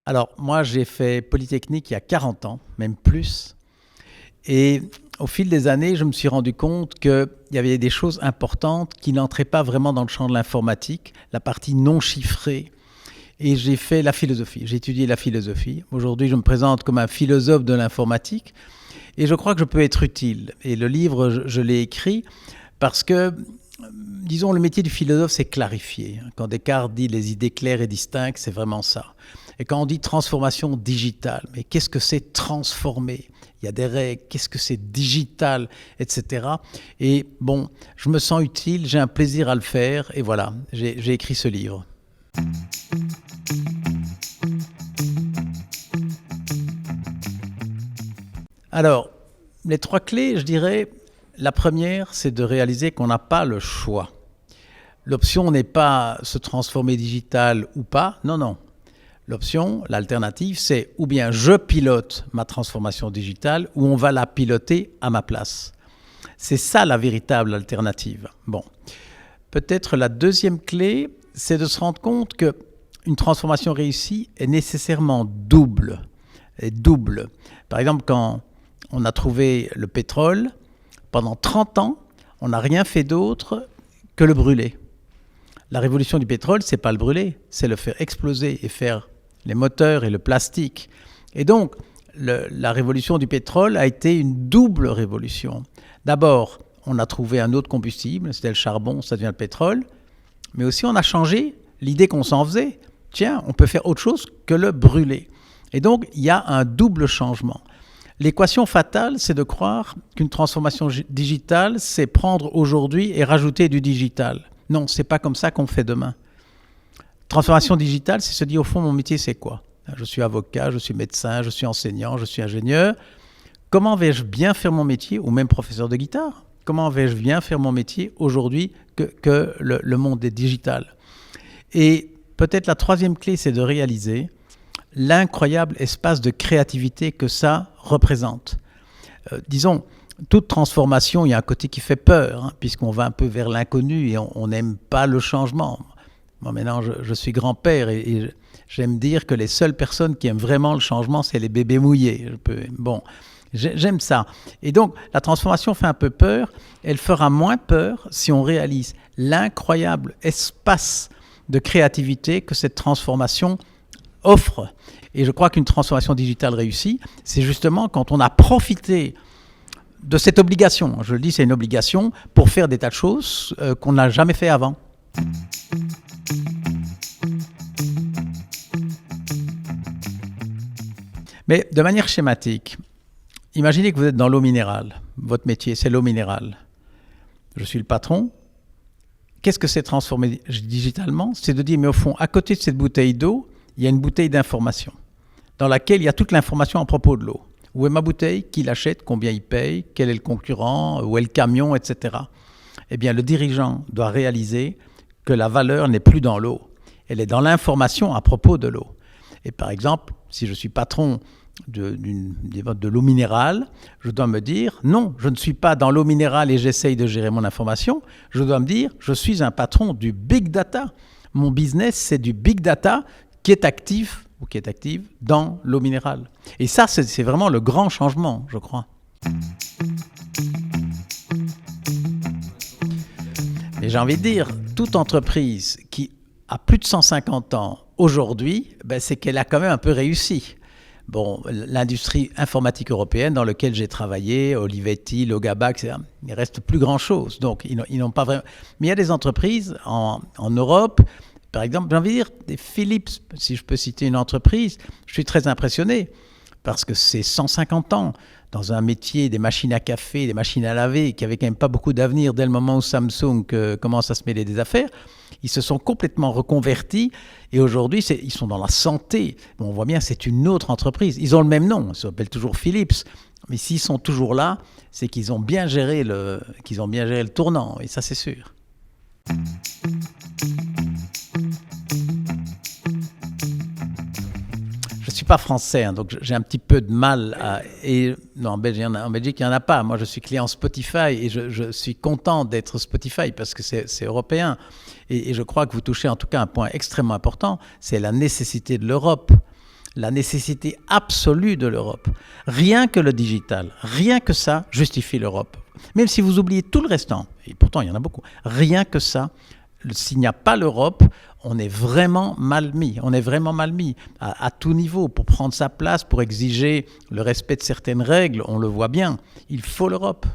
Alors, moi, j'ai fait Polytechnique il y a 40 ans, même plus. Et au fil des années, je me suis rendu compte qu'il y avait des choses importantes qui n'entraient pas vraiment dans le champ de l'informatique, la partie non chiffrée. Et j'ai fait la philosophie, j'ai étudié la philosophie. Aujourd'hui, je me présente comme un philosophe de l'informatique et je crois que je peux être utile. Et le livre, je l'ai écrit parce que, disons, le métier du philosophe, c'est clarifier. Quand Descartes dit les idées claires et distinctes, c'est vraiment ça. Et quand on dit transformation digitale, mais qu'est-ce que c'est transformer ? Il y a des règles, qu'est-ce que c'est digital, etc. Et bon, je me sens utile, j'ai un plaisir à le faire, et voilà, j'ai écrit ce livre. Alors, les 3 clés, je dirais, la première, c'est de réaliser qu'on n'a pas le choix. L'option n'est pas se transformer digital ou pas, non, non. L'option, l'alternative, c'est ou bien je pilote ma transformation digitale ou on va la piloter à ma place. C'est ça la véritable alternative. Bon, peut-être la deuxième clé, c'est de se rendre compte qu'une transformation réussie est nécessairement double. Par exemple, quand on a trouvé le pétrole, pendant 30 ans, on n'a rien fait d'autre que le brûler. La révolution du pétrole, c'est pas le brûler, c'est le faire exploser et faire les moteurs et le plastique. Et donc, la révolution du pétrole a été une double révolution. D'abord, on a trouvé un autre combustible, c'était le charbon, ça devient le pétrole, mais aussi on a changé l'idée qu'on s'en faisait. Tiens, on peut faire autre chose que le brûler. Et donc, il y a un double changement. L'équation fatale, c'est de croire qu'une transformation digitale, c'est prendre aujourd'hui et rajouter du digital. Non, c'est pas comme ça qu'on fait demain. Transformation digitale, c'est se dire au fond, mon métier, c'est quoi ? Je suis avocat, je suis médecin, je suis enseignant, je suis ingénieur. Comment vais-je bien faire mon métier, ou même professeur de guitare ? Comment vais-je bien faire mon métier aujourd'hui que le monde est digital ? Et peut-être la troisième clé, c'est de réaliser l'incroyable espace de créativité que ça représente. Disons, toute transformation, il y a un côté qui fait peur, puisqu'on va un peu vers l'inconnu et on n'aime pas le changement. Moi, maintenant, je suis grand-père et j'aime dire que les seules personnes qui aiment vraiment le changement, c'est les bébés mouillés. J'aime ça. Et donc, la transformation fait un peu peur. Elle fera moins peur si on réalise l'incroyable espace de créativité que cette transformation offre. Et je crois qu'une transformation digitale réussie, c'est justement quand on a profité de cette obligation. Je le dis, c'est une obligation pour faire des tas de choses qu'on n'a jamais fait avant. Mais de manière schématique, imaginez que vous êtes dans l'eau minérale. Votre métier, c'est l'eau minérale. Je suis le patron. Qu'est-ce que c'est transformer digitalement ? C'est de dire, mais au fond, à côté de cette bouteille d'eau, il y a une bouteille d'information dans laquelle il y a toute l'information à propos de l'eau. Où est ma bouteille ? Qui l'achète ? Combien il paye ? Quel est le concurrent ? Où est le camion ? Etc. Eh bien, le dirigeant doit réaliser que la valeur n'est plus dans l'eau. Elle est dans l'information à propos de l'eau. Et par exemple, si je suis patron de l'eau minérale, je dois me dire, non, je ne suis pas dans l'eau minérale et j'essaye de gérer mon information. Je dois me dire, je suis un patron du big data. Mon business, c'est du big data qui est actif ou qui est active dans l'eau minérale. Et ça, c'est vraiment le grand changement, je crois. Et j'ai envie de dire, toute entreprise qui a plus de 150 ans aujourd'hui, c'est qu'elle a quand même un peu réussi. Bon, l'industrie informatique européenne dans laquelle j'ai travaillé, Olivetti, Logaba, etc., il ne reste plus grand-chose. Donc, ils n'ont pas vraiment... Mais il y a des entreprises en Europe, par exemple, j'ai envie de dire, des Philips, si je peux citer une entreprise, je suis très impressionné parce que c'est 150 ans dans un métier des machines à café, des machines à laver, qui n'avait quand même pas beaucoup d'avenir dès le moment où Samsung commence à se mêler des affaires. Ils se sont complètement reconvertis et aujourd'hui, ils sont dans la santé. Bon, on voit bien, c'est une autre entreprise. Ils ont le même nom, ils s'appellent toujours Philips. Mais s'ils sont toujours là, c'est qu'ils ont bien géré le tournant, et ça, c'est sûr. Je ne suis pas français, donc j'ai un petit peu de mal à... Non, en Belgique, il n'y en a pas. Moi, je suis client Spotify et je suis content d'être Spotify parce que c'est européen. Et je crois que vous touchez en tout cas un point extrêmement important, c'est la nécessité de l'Europe. la nécessité absolue de l'Europe. Rien que le digital, rien que ça justifie l'Europe. Même si vous oubliez tout le restant, et pourtant il y en a beaucoup, rien que ça, s'il n'y a pas l'Europe, on est vraiment mal mis. On est vraiment mal mis à tout niveau pour prendre sa place, pour exiger le respect de certaines règles. On le voit bien. Il faut l'Europe.